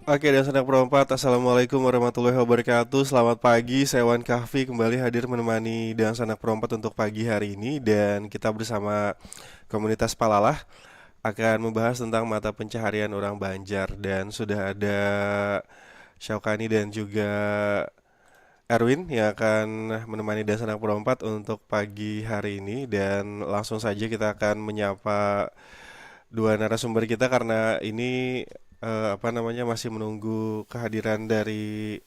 Oke, dan sanak perempat, Assalamualaikum warahmatullahi wabarakatuh. Selamat pagi, saya Wan Kahfi kembali hadir menemani dan sanak perempat untuk pagi hari ini. Dan kita bersama komunitas Palalah akan membahas tentang mata pencaharian orang Banjar. Dan sudah ada Syaukani dan juga Erwin yang akan menemani dan sanak perempat untuk pagi hari ini. Dan langsung saja kita akan menyapa dua narasumber kita karena ini masih menunggu kehadiran dari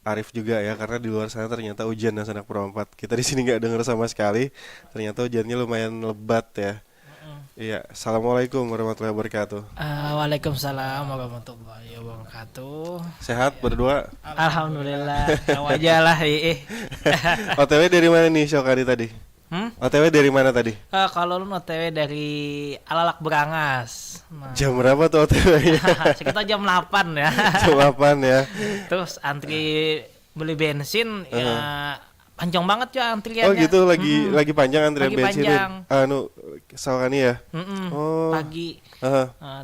Arif juga ya karena di luar sana ternyata hujan dan sanak perempat. Kita di sini nggak dengar sama sekali. Ternyata hujannya lumayan lebat ya. Iya, assalamualaikum warahmatullahi wabarakatuh. Waalaikumsalam warahmatullahi wabarakatuh. Sehat berdua. Alhamdulillah, aja lah. OTW dari mana nih Syokari tadi? OTW dari mana tadi? Kalau lu OTW dari Alalak Berangas. Jam berapa tuh OTW-nya? Sekitar jam 8 ya. Jam 8 ya. Terus antri beli bensin ya panjang banget ya antriannya. Oh gitu, lagi panjang antrian Lagi bensin. panjang. Syokani ya. Oh. Pagi.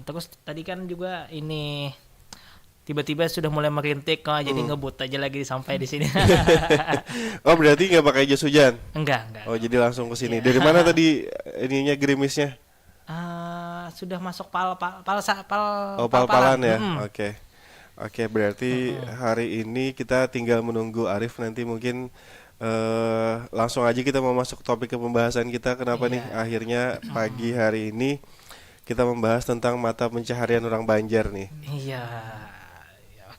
Terus tadi kan juga ini tiba-tiba sudah mulai merintik, jadi ngebut aja lagi sampai di sini. Oh berarti nggak pakai jas hujan? Enggak. Oh jadi langsung ke sini. Dari mana tadi ininya gerimisnya? Sudah masuk Pal-palan ya. Oke, berarti hari ini kita tinggal menunggu Arif nanti mungkin langsung aja kita mau masuk topik ke pembahasan kita. Kenapa nih akhirnya pagi hari ini kita membahas tentang mata pencaharian orang Banjar nih. Iya.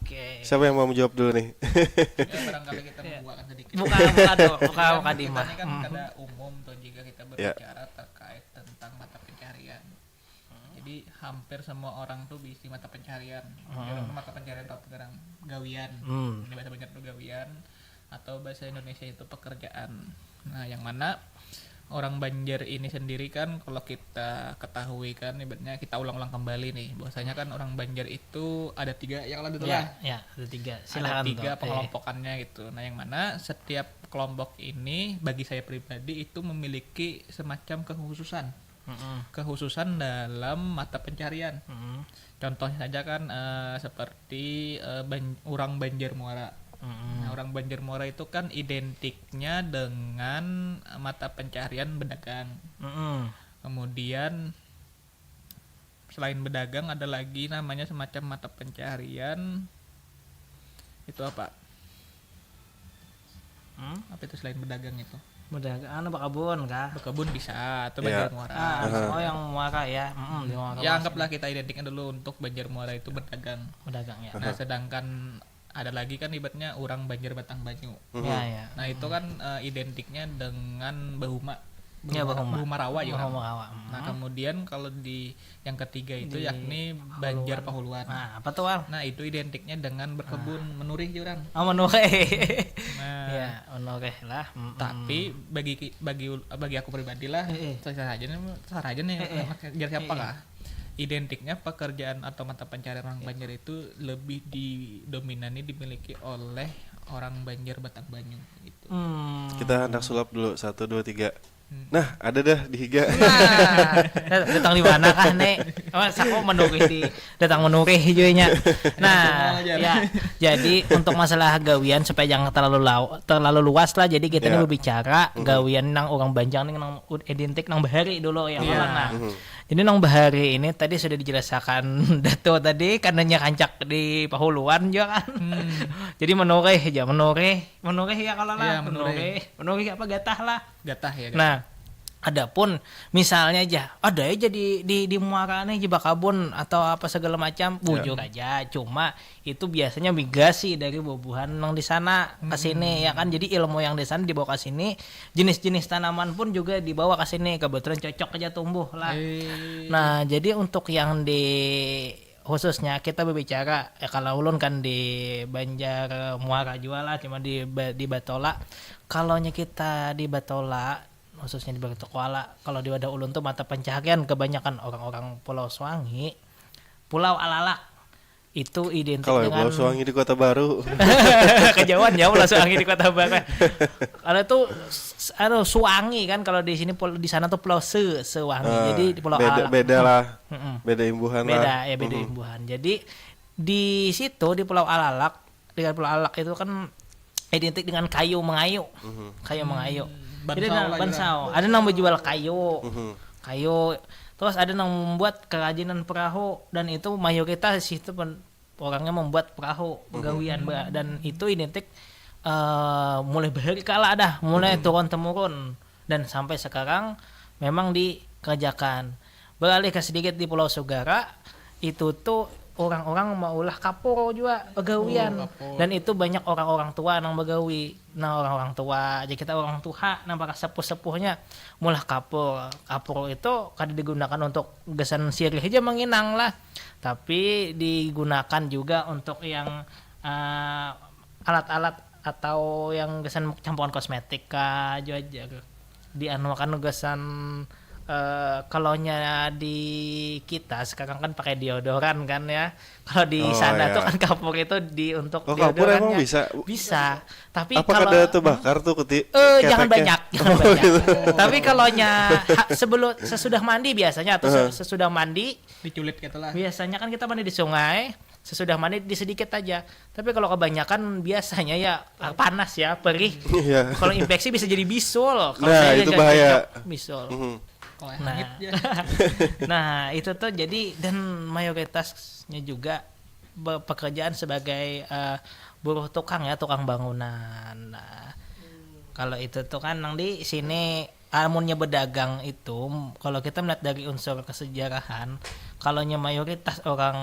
Oke. Siapa yang mau menjawab dulu nih? Ya, barangkali kita membuatkan sedikit. Buka Dimas. Ini kan kada umum tuh jika kita berbicara terkait tentang mata pencaharian. Jadi hampir semua orang tuh bisa mata pencaharian. Mata pencaharian atau sekarang gawian. Ini bahasa Banjar itu gawian atau bahasa Indonesia itu pekerjaan. Nah, yang mana orang Banjar ini sendiri kan kalau kita ketahui kan ibaratnya kita ulang-ulang kembali nih bahwasanya kan orang Banjar itu ada 3 yang lalu ya ada 3 silakan ada 3 pengelompokannya gitu. Nah yang mana setiap kelompok ini bagi saya pribadi itu memiliki semacam kekhususan dalam mata pencarian. Contohnya saja kan seperti orang Banjar Muara. Nah, orang Banjar Muara itu kan identiknya dengan mata pencaharian berdagang. Kemudian selain berdagang ada lagi namanya semacam mata pencaharian itu apa? Apa itu selain berdagang itu? Berdagang berkebun kah? Berkebun bisa atau Banjar Muara. Yang Muara ya. Di Muara Ya anggaplah kita identiknya dulu untuk Banjar Muara itu berdagang ya. Nah sedangkan ada lagi kan ibaratnya orang Banjar Batang Banyu. Ya. Nah itu kan identiknya dengan Bahuma Rawa ya kan. Nah kemudian kalau di yang ketiga itu yakni Banjar Pahuluan. Nah apa tuh Wal? Nah itu identiknya dengan berkebun menurih orang. Menurih. Nah ya menurih lah. Tapi bagi aku pribadi lah terserah aja nih Banjar siapa kah? Identiknya pekerjaan atau mata pencaharian orang Banjar itu lebih didominasi dimiliki oleh orang Banjar Batang Banyu gitu. Kita hendak sulap dulu 1, 2, 3. Nah ada dah di Higa. Datang di mana kah nek? Aku datang menurih juga. Nah ya jadi untuk masalah gawian supaya jangan terlalu luas lah. Jadi kita ini berbicara gawian nang orang Banjar nih nang identik nang bahari dulu ya nah. Jadi nang bahari ini tadi sudah dijelaskan Dato tadi karenanya kancak di Pahuluan juga kan. Jadi menurih ya kalau lah menurih apa gatah lah. Gatah ya. Nah, adapun misalnya aja ada aja di Muara nih di Bakabun atau apa segala macam bujuk aja. Cuma itu biasanya migrasi dari bubuhan yang di sana ke sini ya kan. Jadi ilmu yang di sana dibawa ke sini, jenis-jenis tanaman pun juga dibawa ke sini. Kebetulan cocok aja tumbuh lah. Nah, jadi untuk yang di khususnya kita berbicara kalau ulun kan di Banjar Muara juga lah cuma di Batola. Kalaunya kita di Batola khususnya di Batola, kalau di Wadah Ulun tuh mata pencaharian kebanyakan orang-orang Pulau Swangi, Pulau Alalak itu identik Kalau dengan Pulau Swangi di Kota Baru. kejauhan ya Pulau Swangi di Kota Baru. Kalau itu Suwangi kan kalau di sini di sana tuh Pulau Sewangi. Jadi di Pulau beda lah. Mm-mm. Beda imbuhan beda lah. ya beda imbuhan. Jadi di situ di Pulau Alalak, itu kan identik dengan kayu mengayu. Kayu mengayu. Jadi bansau. Ada yang menjual kayu. Kayu. Terus ada yang membuat kerajinan perahu dan itu mayoritas di situ orangnya membuat perahu pegawian dan itu identik mulai dari kala mulai turun temurun dan sampai sekarang memang dikerjakan. Beralih ke sedikit di Pulau Sugara itu tuh orang-orang maulah kapur juga begawian dan itu banyak orang-orang tua yang begawi. Nah orang-orang tua aja kita orang tua nah para sepuh-sepuhnya mulah kapur itu kadang digunakan untuk gesan sirih aja menginang lah, tapi digunakan juga untuk yang alat-alat atau yang gesan campuran kosmetik aja di kan gesan kalaunya di kita sekarang kan pakai deodoran kan ya. Kalau di sana tuh kan kapur itu untuk kapur emang bisa. Tapi kalau ada tuh bakar tuh jangan banyak. Gitu. Tapi kalaunya sesudah mandi biasanya atau sesudah mandi diculit gitu lah. Biasanya kan kita mandi di sungai, sesudah mandi di sedikit aja. Tapi kalau kebanyakan biasanya ya panas ya, perih. Kalau infeksi bisa jadi bisul. Nah, itu bahaya. Bisul. Nah itu tuh jadi dan mayoritasnya juga pekerjaan sebagai buruh tukang bangunan. Nah, kalau itu tuh kan nang di sini amunnya berdagang itu kalau kita melihat dari unsur kesejarahan, kalaunya mayoritas orang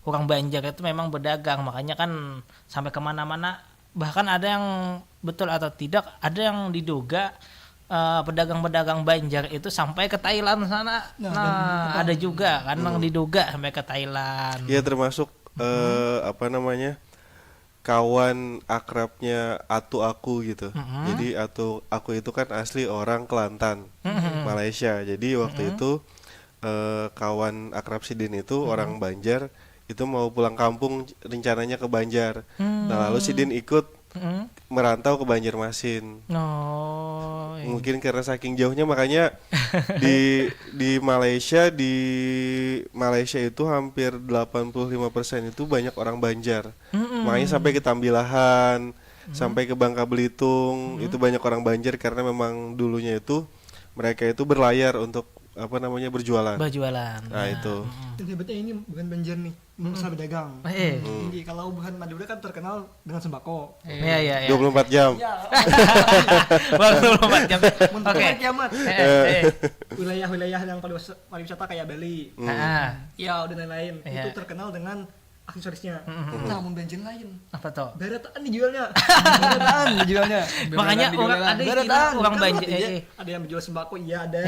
Banjar itu memang berdagang, makanya kan sampai kemana-mana bahkan ada yang betul atau tidak ada yang diduga pedagang-pedagang Banjar itu sampai ke Thailand sana. Nah ada juga kan yang diduga sampai ke Thailand. Iya termasuk kawan akrabnya atu aku gitu. Jadi atu aku itu kan asli orang Kelantan, Malaysia. Jadi waktu itu kawan akrab Sidin itu orang Banjar itu mau pulang kampung rencananya ke Banjar. Nah lalu Sidin ikut merantau ke Banjarmasin. Mungkin karena saking jauhnya makanya di Malaysia itu hampir 85% itu banyak orang Banjar. Makanya sampai ke Tambilahan, sampai ke Bangka Belitung itu banyak orang Banjar karena memang dulunya itu mereka itu berlayar untuk berjualan. Nah itu. Hebatnya ini bukan Banjar nih, masalah berdagang. Jadi kalau bukan Madura kan terkenal dengan sembako. Iya. 24 jam. 24 jam. Oke. Kiamat. Wilayah-wilayah yang pariwisata kayak Bali. Ya, dan lain-lain. Itu terkenal dengan aksesorisnya. Namun Banjar lain. Apa tuh? Barataan dijualnya. Makanya ada istilah orang Banjar. Ada yang menjual sembako, iya ada.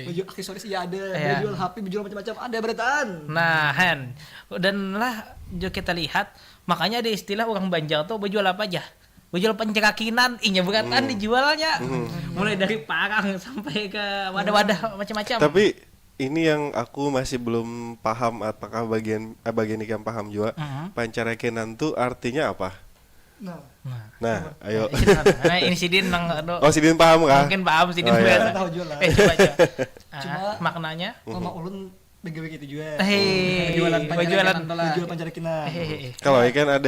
Menjual aksesoris, iya ada. Menjual HP, menjual macam-macam, ada barataan. Nah, dan lah kita lihat, makanya ada istilah orang Banjar tuh berjual apa aja. Berjual pencerakinan, berataan dijualnya. Mulai dari parang sampai ke wadah-wadah macam-macam. Tapi ini yang aku masih belum paham, apakah bagian yang paham juga. Pancarekenan tuh artinya apa? Nah, ayo. Ini Sidin Sidin paham kah? Mungkin paham Sidin. Saya tahu juga lah. Cuma maknanya Mama ulun begawe gitu juga. Jualan pancarekenan. Kalau ikan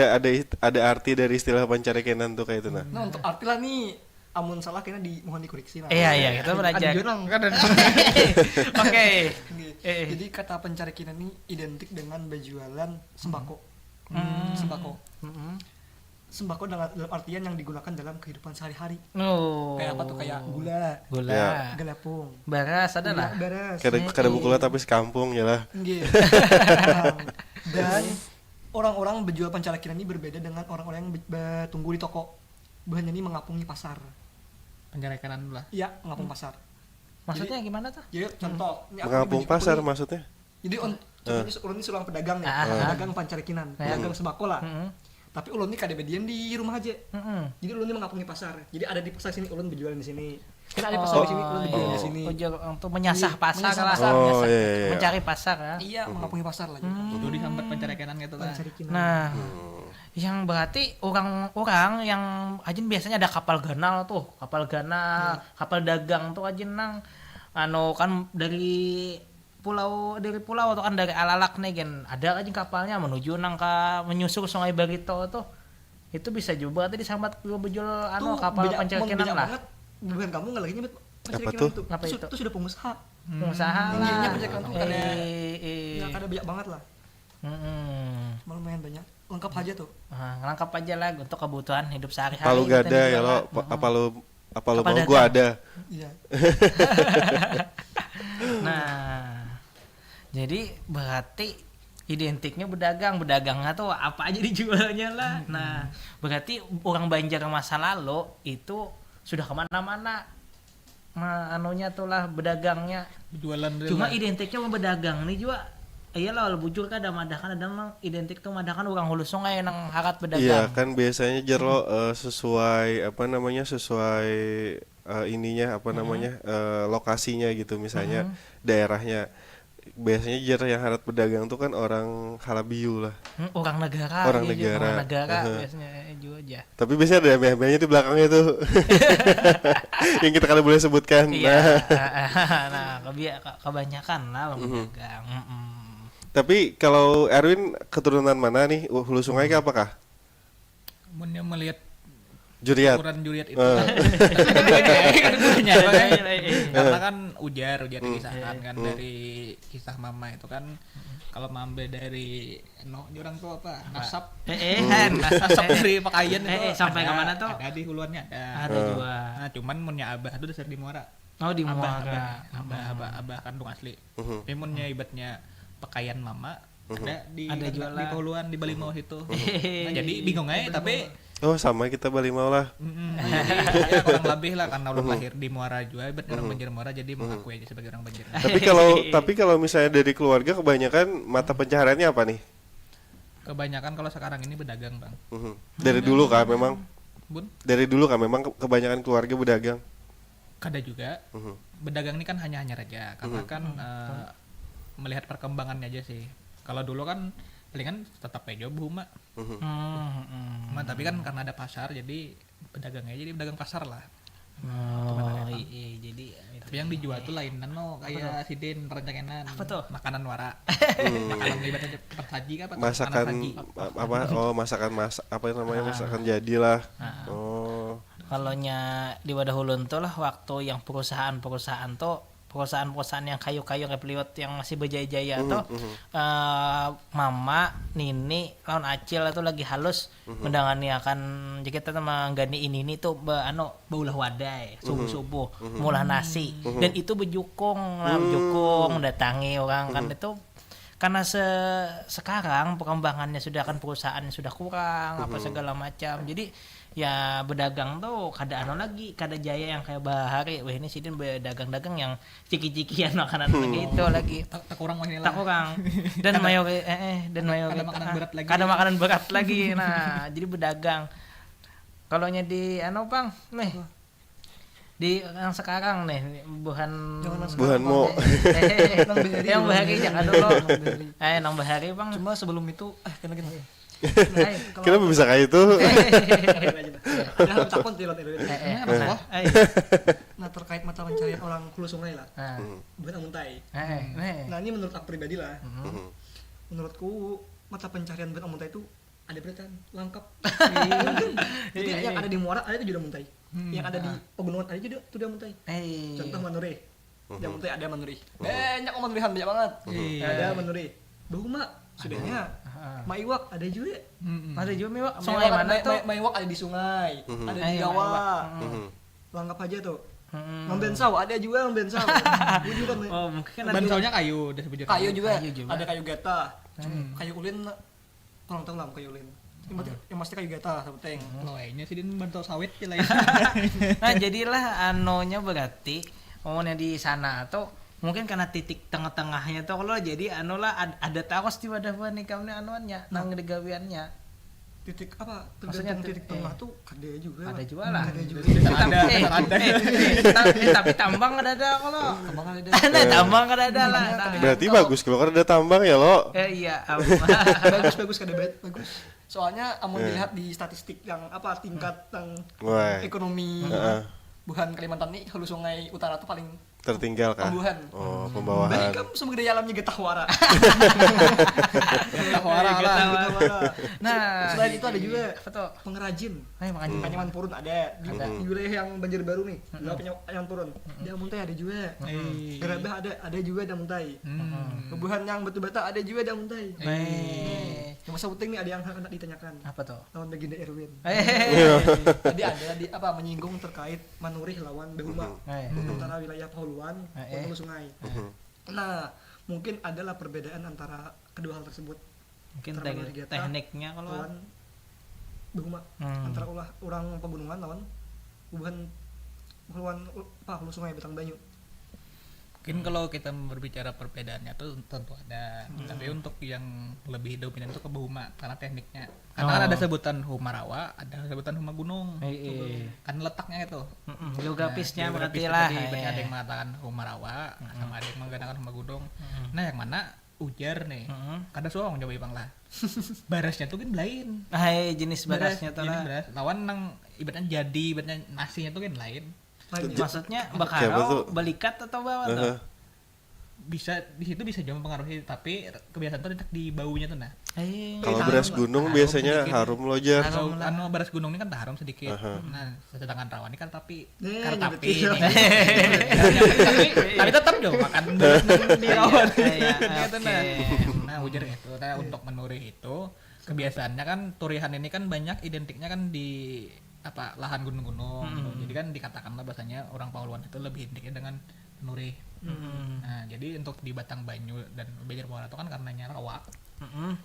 ada arti dari istilah pancarekenan tuh kayak itu nah. Nah, untuk arti lah nih amun salah kayaknya mohon dikoreksi lah. Iya, kita belajar. Oke. Jadi kata pencarikinan ini identik dengan berjualan sembako. Sembako dalam artian yang digunakan dalam kehidupan sehari-hari. Kayak apa tuh? Kayak gula, gelapung, beras adalah. Kada bukula tapi sekampung ya lah. Dan orang-orang berjual pencarikinan ini berbeda dengan orang-orang yang bertunggu di toko. Bahannya ini mengapungi pasar. Penjarakan lah. Iya, mengapung pasar. Maksudnya gimana tuh? Jadi contoh, mengapung pasar maksudnya? Jadi ulun ini seorang pedagang nih, pedagang pancarikinan, pedagang sembako lah. Tapi ulun ini kada bedian di rumah aja. Jadi ulun ini mengapungi pasar. Jadi ada di pasar sini ulun berjualan di sini. Kita ada pasar di sini ulun berjualan di sini. Untuk menyasah pasar lah. Mencari pasar ya. Iya, mengapungi pasar lah. Itu dihambat pencarikan gitu lah. Nah, yang berarti orang-orang yang ajin biasanya ada kapal ganal, kapal dagang tuh ajin nang kan dari pulau atau kan dari Alalak nih kan ada aja kapalnya menuju menyusur Sungai Barito tuh itu bisa juga tadi sambat bejol kapal Pancarikinan lah. Banget. Bukan kamu nggak lagi nyebut Pancarikinan itu. Apa itu? Itu sudah pengusaha. Pengusaha lah. Intinya Pancarikinan tuh ada banyak banget lah. Lumayan banyak. Lengkap aja tuh. Lengkap aja lah untuk kebutuhan hidup sehari-hari. Palu gak ada ya lo, apa lo mau gua ada. Iya. Nah, jadi berarti identiknya bedagangnya tuh apa aja dijualnya lah. Nah, berarti orang Banjar masa lalu itu sudah kemana-mana anunya tuh lah bedagangnya jualan cuma identiknya sama bedagang nih juga iyalah bujur kan ada madakan ada memang identik tuh madakan orang hulu sungai nang harat bedagang. Iya kan biasanya jero sesuai ininya lokasinya gitu misalnya daerahnya biasanya jer yang harat pedagang tuh kan orang Halabiu lah. Orang negara biasanya juga aja. Tapi biasanya ada meh-mehnya di belakangnya tuh. Yang kita kan boleh sebutkan. Iya. Nah, kebanyakan lah pedagang. Tapi kalau Erwin keturunan mana nih? Hulu Sungai kah apakah? Munnya melihat Juriat. ukuran Juriat itu. Karena kan ujar kisahkan kan dari kisah mama itu kan kalau mambe dari orang tuh apa? Nasab. Nasab dari pakaian itu. Sampai ke mana tuh? Ada di huluannya ada. Ada juga. Nah, cuman munnya abah itu dasar di Muara. Oh, di Muara. Abah kandung asli. Tapi munnya ibatnya pakaian mama ada di huluan di Balimau situ. Nah, jadi bingung aja tapi Oh sama kita Bali mau lah. Ya kurang lebih lah karena udah lahir di Muara juga, berarti orang Banjar Muara jadi mengakui aja sebagai orang Banjar. Tapi kalau misalnya dari keluarga kebanyakan mata pencahariannya apa nih? Kebanyakan kalau sekarang ini berdagang bang. Dari dulu kan memang. Bun? Dari dulu kan memang kebanyakan keluarga berdagang. Kada juga. Berdagang ini kan hanya aja karena kan melihat perkembangannya aja sih. Kalau dulu kan palingan tetap aja buma. Tapi kan karena ada pasar jadi pedagangnya jadi pedagang pasar lah. Jadi tapi yang dijual tuh lain kayak sidin rencangenan. Apa tuh? Makanan wara. Makanan ibaratnya persaji kan masakan jadi lah. Kalau di Wadah Hulun tuh lah waktu yang perusahaan yang kayu-kayu repliot yang masih berjaya-jaya tuh mama nini lawan acil itu lagi halus mendangani akan jika kita menggani ini tuh baulah wadai subuh mulah nasi dan itu bejukung datangi orang kan itu karena sekarang perkembangannya sudah kan perusahaannya sudah kurang apa segala macam jadi ya berdagang tuh kada kada jaya yang kayak bahari wah ini sidin berdagang-dagang yang ciki-cikian makanan gitu lagi tak kurang dan mayo kada makanan berat lagi nah jadi berdagang kalau nya di bang nih di yang sekarang nih buhan mo yang bahari jangan dulu nang bahari bang cuma sebelum itu kena kenapa bisa kayak itu? Nah terkait mata pencarian orang hulu sungai lah, bukan amuntai. Nah ini menurut aku pribadi lah, menurutku mata pencarian bukan amuntai itu ada beratan lengkap. Jadi yang ada di Muara ada itu juga amuntai, yang ada di pegunungan ada juga itu amuntai. Contoh Manure, di amuntai ada Manure, banyak Manurihan banyak banget. Ada Manure, Bahuma sudahnya. Maiwak ada juga. Ada juga Maiwak. Sungai mana tuh? Maiwak ada di sungai, ada di Jawa. Lengkap aja tuh. Membensau ada juga membensau. Oh, mungkin ada bensaunya kayu, udah sebujur. Kayu juga. Ada kayu gata. Kayu ulin kurang tahu lah kayu ulin. Yang pasti kayu gata sebeteng. Loainya sih din bentol sawit ya lain. Nah, jadilah anonya berarti ngomongnya di sana tuh mungkin karena titik tengah-tengahnya tuh kalau jadi ada takos di wadah nikahnya nang digawiannya titik apa tergantung titik tengah tuh ada juga lah tapi tambang ada kalau tambang ada lah berarti bagus kalau ada tambang ya lo iya bagus soalnya amun dilihat di statistik yang tingkat ekonomi buhan Kalimantan nih hulu sungai utara tuh paling Tertinggal kah? pembuahan. Oh, pembawahan. Balik kan semua gede alamnya getahwara. Getahwara lah. Getahwara. Nah, Selain itu ada juga apa tuh? pengrajin. Makanya Anyaman Purun ada di wilayah yang banjir baru nih. Anyaman Purun. Damuntai ada juga. Gerabah ada juga Damuntai. Pembuhan yang batu bata ada juga Damuntai. Yang masa penting nih ada yang hendak ditanyakan. apa tuh? Lawan Baginda Erwin. Eh. Tadi ada menyinggung terkait Manurih lawan Behuma. Antara wilayah Pauluan dan Hulu Sungai. Nah, mungkin adalah perbedaan antara kedua hal tersebut. Mungkin Antara Manurih Geta tekniknya kalau lawan Behuma. Antara orang pegunungan lawan buhan Hulu Sungai Betang Banyu. Mungkin kalau kita berbicara perbedaannya tuh tentu ada, tapi untuk yang lebih dominan itu ke Behuma karena tekniknya. Karena kan ada sebutan Huma Rawa, ada sebutan Huma Gunung. Kan letaknya itu. Geografisnya berarti geografis lah. berarti ada yang mengatakan Huma Rawa, sama ada yang mengatakan Huma Gunung. Nah, yang mana ujar nih? Kada soang coba Ipang lah. Barasnya tuh kan lain. Jenis barasnya tuh lah. Beras. Lawan nang ibaratnya ibaratnya nasinya tuh kan lain. Maksudnya Siapa bakarau tuh? balikat atau apa tuh? Bisa di situ bisa juga mempengaruhi, tapi kebiasaan tuh di baunya tuh nah. Kalau beras gunung biasanya harum loh jar. Kalau beras gunung ini kan harum sedikit. Nah, sedangkan rawan ini kan tapi Tapi tapi tetap dong makan beras di rawan. Gitu Nah, ujar itu. Nah, untuk menurih itu kebiasaannya kan turihan ini kan banyak identiknya kan di lahan gunung-gunung gitu. Jadi kan dikatakanlah bahasanya orang Pauluan itu lebih identiknya dengan penurih. Nah, jadi untuk di Batang Banyu dan Banjar Muara itu kan karenanya rawa.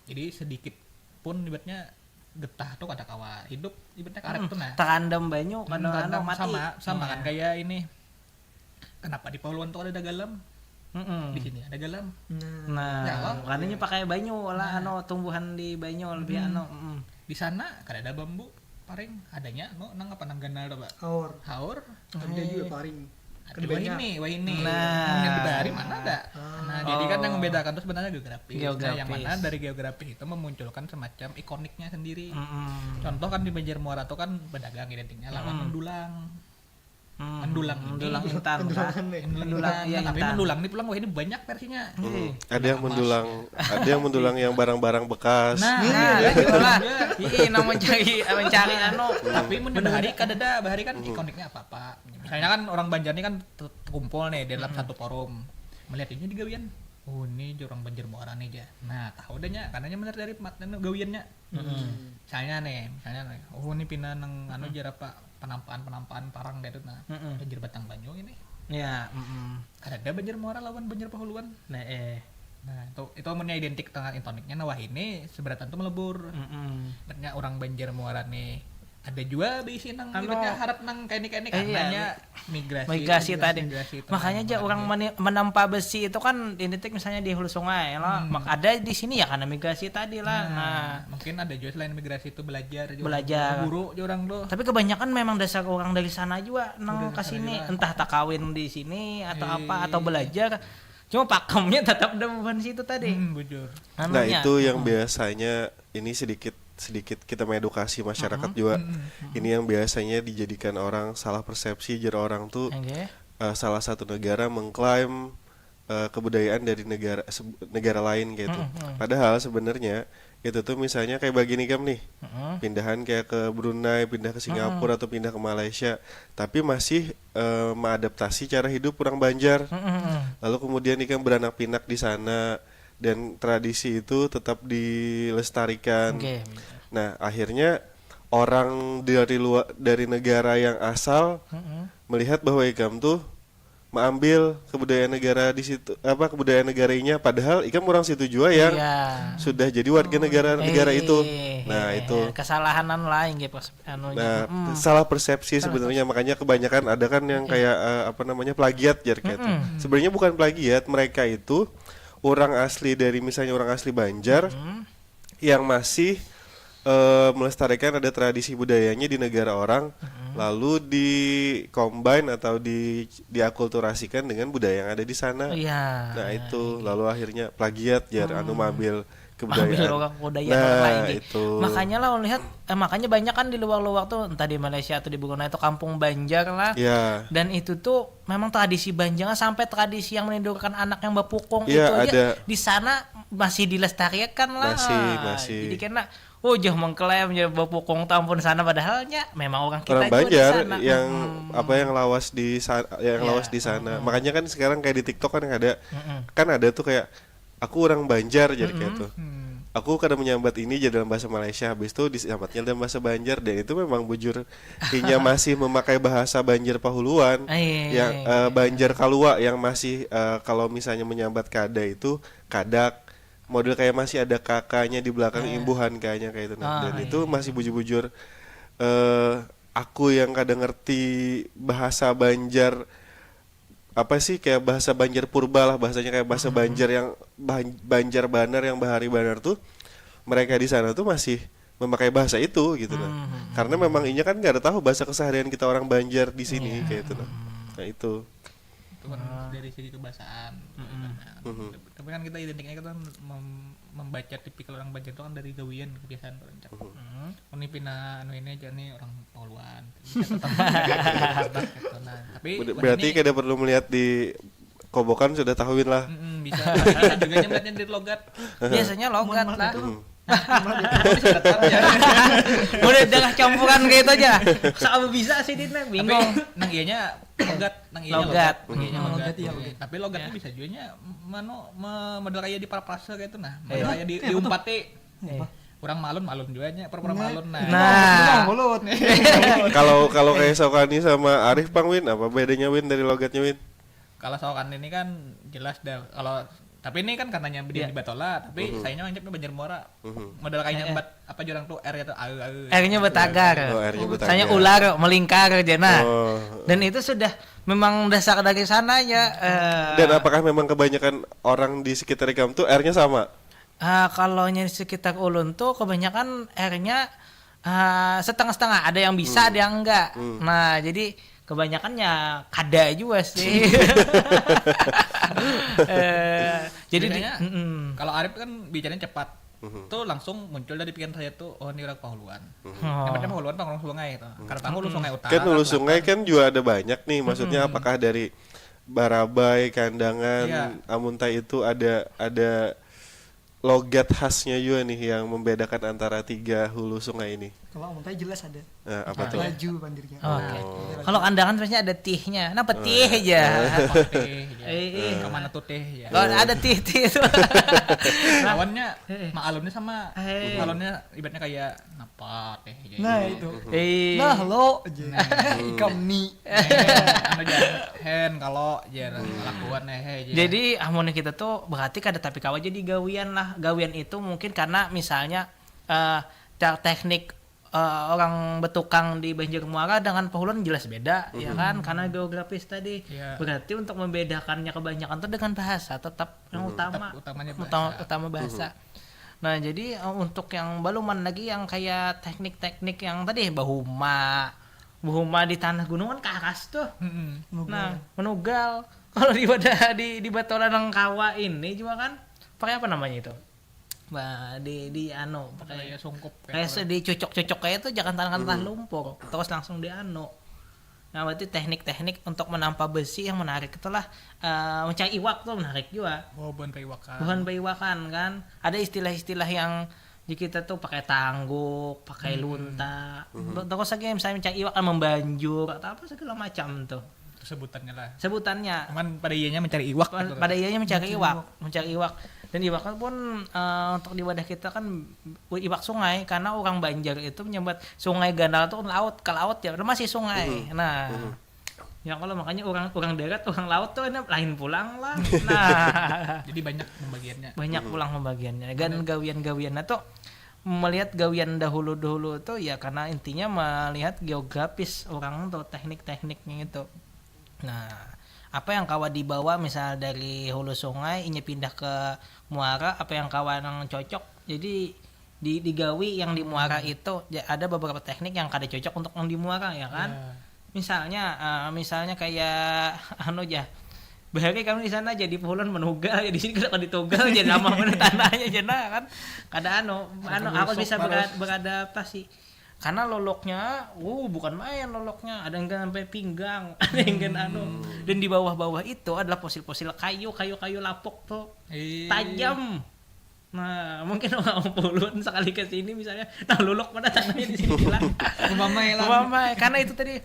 Jadi sedikit pun ibaratnya getah tuh kada kawa hidup ibaratnya karet tuh nah. Takandam banyu kadang-kadang mati. Sama kan kayak ini. Kenapa di Pauluan tuh ada galam? Di sini ada galam. Nah, karena pakai banyu lah tumbuhan di banyu lebih Di sana kada ada bambu. Paring adanya nang ganal coba. Haur. Ada juga paring. Wahini. Nah, yang di Bahari mana ada? Nah, jadi kan yang membedakan itu sebenarnya geografis. Nah, yang mana dari geografis itu memunculkan semacam ikoniknya sendiri. Contoh kan di Banjar Muara itu kan pedagang identiknya lawan mendulang. Mendulang intan. Tapi mendulang ini pulang wah ini banyak versinya. Ada yang mendulang yang barang-barang bekas. Nah, lah. Nama mencari Tapi Bahari kadada Bahari kan ikoniknya apa-apa. Misalnya kan orang Banjar ini kan kumpul nih di dalam satu forum. Melihat ini di gawian. Oh, ini orang Banjar Muara nih ya. Nah, tahu dehnya karenanya benar dari gawiannya. Misalnya nih, oh ini pindah nang jar apa penampaan parang gitu nah. Banjir Batang Banyu ini. Ya, Ada Banjar Muara lawan Banjar Pauluan. Nah, itu amunnya identik dengan itoniknya nah wah ini seberatan tuh melebur. Berarti orang Banjar Muara nih ada juga bisi nang ibaratnya harap nang kayak karenanya migrasi tadi. Makanya aja orang menempa besi itu kan identik misalnya di hulu sungai lah. Ada di sini ya karena migrasi tadi lah. Nah, mungkin ada juga selain migrasi itu belajar guru orang tuh. Tapi kebanyakan memang dasar orang dari sana juga nang ke sini entah tak kawin di sini atau apa atau belajar. Cuma pakemnya tetap ada bukan situ tadi. Bujur. Nah, itu yang biasanya ini sedikit kita mengedukasi masyarakat juga. Ini yang biasanya dijadikan orang salah persepsi jar orang tuh salah satu negara mengklaim kebudayaan dari negara lain gitu. Padahal sebenarnya itu tuh misalnya kayak Baginda nih, pindahan kayak ke Brunei, pindah ke Singapura atau pindah ke Malaysia, tapi masih mengadaptasi cara hidup orang Banjar. Lalu kemudian ikan beranak pinak di sana dan tradisi itu tetap dilestarikan. Nah, akhirnya orang dari negara yang asal melihat bahwa ikam tuh mengambil kebudayaan negara di situ kebudayaan negaranya, padahal ikam orang situ juga yang sudah jadi warga negara itu. Nah, itu kesalahanan lain gitu. Salah persepsi sebenarnya, makanya kebanyakan ada kan yang kayak plagiat jar kayak itu. Sebenarnya bukan plagiat, mereka itu orang asli dari misalnya orang asli Banjar yang masih melestarikan ada tradisi budayanya di negara orang, lalu di-combine atau diakulturasikan dengan budaya yang ada di sana. Nah, itu lalu akhirnya plagiat jar mengambil kebudayaan. orang budaya orang lain. Itu. Makanya lah lihat makanya banyak kan di luar-luar tuh entah di Malaysia atau di Brunei itu kampung Banjar lah. Ya. Dan itu tuh memang tradisi Banjar sampai tradisi yang menidurkan anak yang berpukung Ya, itu aja ada. di sana masih dilestarikan lah. Masih. Jadi karena jauh mengklaim ya berpukung tampun sana padahalnya memang orang kita Orang juga Banjar di sana. yang yang lawas di lawas di sana. Makanya kan sekarang kayak di TikTok kan ada tuh kayak aku orang Banjar jadi kayak tuh. Aku kadang menyambat ini jadi dalam bahasa Malaysia, habis itu disambatnya dalam bahasa Banjar, dan itu memang bujur inya masih memakai bahasa Banjar Pahuluan yang Banjar Kalua yang masih kalau misalnya menyambat kada itu kadak model kayak masih ada kakaknya di belakang imbuhan kayaknya kayak itu. Dan itu masih bujur-bujur aku yang kadang ngerti bahasa Banjar apa sih kayak bahasa Banjar purba lah bahasanya kayak bahasa Banjar yang Banjar Banar yang Bahari Banar tuh mereka di sana tuh masih memakai bahasa itu gitu nah. Karena memang inya kan nggak ada tahu bahasa keseharian kita orang Banjar di sini kayak itu nah. Nah itu kan dari segi kebahasaan. Tapi kan kita identiknya kan membaca tipikal orang Banjar itu kan dari gawian kebiasaan orang. Ini pina ini aja nih orang Pahuluan. Tapi berarti kada perlu melihat di kobokan sudah tahuin lah. Bisa juga melihatnya dari logat. Biasanya logat lah. Udah jangan campuran kayak itu aja. Sama bisa sih Dina bingung. Nang iyanya logat. Tapi logatnya bisa juga model kayak di paraphrase kayak itu nah. Model kayak di umpati. Kurang malun juga nya pura-pura malun nah. Kalau kayak Sokani sama Arif Pang Win apa bedanya Win dari logatnya Win? Kalau Sokani ini kan jelas dah kalau tapi ini kan katanya di Batola tapi sayanya ngancapnya Banjar Muara. Model kayak nyambat apa jurang tuh R itu R-nya betagar. Saya ular melingkar aja nah. Dan itu sudah memang dasar dari sana ya. Dan apakah memang kebanyakan orang di sekitar Ikam tuh R-nya sama? Kalau di sekitar Ulun tuh kebanyakan R-nya setengah-setengah, ada yang bisa, ada yang enggak. Nah, jadi kebanyakannya kada juga sih. Jadi kalau Arif kan bicaranya cepat. Tuh langsung muncul dari pikiran saya tuh ini orang Pahuluan. Namanya Pahuluan Pahuluan Sungai itu. Karena Hulu Sungai Utara. Kan Hulu Sungai kan juga ada banyak nih. Maksudnya apakah dari Barabai, Kandangan, Amuntai itu ada logat khasnya juga nih yang membedakan antara 3 hulu sungai ini? Kalau Amuntai jelas ada. Apa tuh? Laju bandirnya. Oke. Kalau Kandangan biasanya ada tihnya. Kenapa tih aja? Kemana tuh teh ya? Kalau ada tih itu. Lawannya maalunnya sama alunnya ibaratnya kayak napa teh. Nah itu. Nah lo aja. Ikam ni. Hen kalau lakuan aja. Jadi amun kita tuh berarti kada tapi kawa jadi gawian lah. Gawian itu mungkin karena misalnya cara teknik orang betukang di Banjar Muara dengan Pahuluan jelas beda ya kan karena geografis tadi. Berarti untuk membedakannya kebanyakan tuh dengan bahasa tetap yang utama bahasa. Nah, jadi untuk yang baluman lagi yang kayak teknik-teknik yang tadi bahuma di tanah gunung kan karas tuh. Nah, menugal. Kalau di Batola Nangkawa ini juga kan pakai apa namanya itu? Di pakai sungkup kayak dicocok-cocok kayak itu jangan tanah lumpur terus langsung di Nah berarti teknik-teknik untuk menampa besi yang menarik itulah mencari iwak tuh menarik juga. Bukan peiwakan kan ada istilah-istilah yang di kita tuh pakai tangguk pakai lunta terus lagi misalnya mencari iwak kan membanjur atau apa segala macam tuh sebutannya cuman pada ianya mencari iwak mencari iwak dan iwak pun untuk di wadah kita kan iwak sungai karena orang Banjar itu menyebut sungai Gandal itu laut ke laut ya masih sungai. Nah ya kalau makanya orang darat orang laut tuh lain pulang lah. Nah jadi banyak pembagiannya dan gawian-gawian tuh melihat gawian dahulu tuh ya karena intinya melihat geografis orang tuh teknik-tekniknya itu. Nah apa yang kawa dibawa misal dari hulu sungai ini pindah ke muara apa yang kawa yang cocok jadi digawi yang di muara itu ya, ada beberapa teknik yang kada cocok untuk yang di muara ya kan misalnya kayak bahari kami di sana jadi puhulan menugal, di sini kalau ditugal jadi lama mana tanahnya jena kan. Kada aku bisa beradaptasi. Karena loloknya, bukan main loloknya, ada yang sampai pinggang, ada yang dan di bawah-bawah itu adalah fosil-fosil kayu lapuk tuh, tajam. Nah, mungkin orang pulun sekali ke sini misalnya, lolok pada tanahnya di sini hilang. Umpamai, karena itu tadi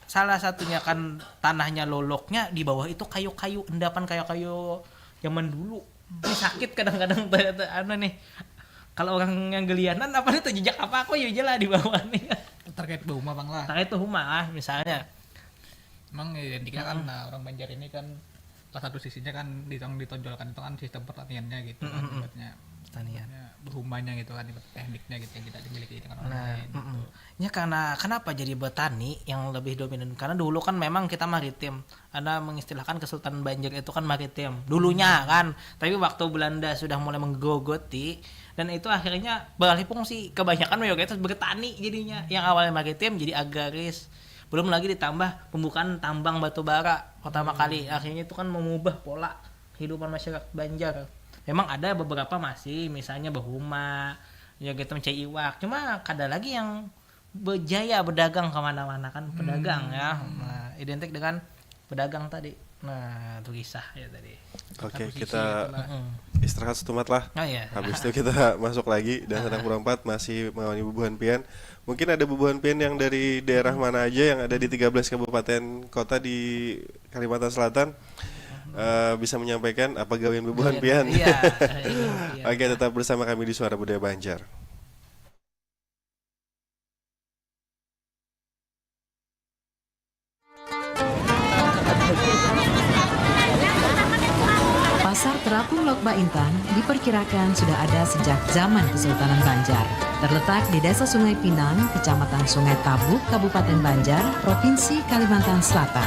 salah satunya kan tanahnya loloknya di bawah itu kayu-kayu, endapan kayu-kayu zaman dulu. Ini sakit kadang-kadang nih. Kalau orang yang gelianan apa itu jejak apa aku ya jelas di bawah nih. Terkait bahuma bang lah. Terkait bahuma misalnya. Emang identiknya kan orang Banjar ini kan salah satu sisinya kan ditonjolkan itu kan sistem pertaniannya gitu kan ibaratnya pertanian berhumanya gitu kan tekniknya gitu yang tidak dimiliki dengan orang lain gitu. Ya karena kenapa jadi petani yang lebih dominan karena dulu kan memang kita maritim. Ada mengistilahkan Kesultanan Banjar itu kan maritim dulunya kan, tapi waktu Belanda sudah mulai menggogoti dan itu akhirnya beralih fungsi kebanyakan mayoritas bertani jadinya, yang awalnya maritim jadi agraris. Belum lagi ditambah pembukaan tambang batu bara pertama kali, akhirnya itu kan mengubah pola kehidupan masyarakat Banjar. Memang ada beberapa masih misalnya bahuma ya gitu mencari iwak, cuma ada lagi yang berjaya berdagang kemana-mana kan pedagang ya. Nah, identik dengan pedagang tadi. Nah, itu kisah ya tadi. Oke, kita istirahat setumat lah. Iya. Habis itu kita masuk lagi dan Sanak Perempat masih mengawani bubuhan pian. Mungkin ada bubuhan pian yang dari daerah mana aja yang ada di 13 kabupaten kota di Kalimantan Selatan bisa menyampaikan apa gawean bubuhan pian. Iya. Oke, tetap bersama kami di Suara Budaya Banjar. Pasar Terapung Lok Baintan diperkirakan sudah ada sejak zaman Kesultanan Banjar. Terletak di Desa Sungai Pinang, Kecamatan Sungai Tabuk, Kabupaten Banjar, Provinsi Kalimantan Selatan.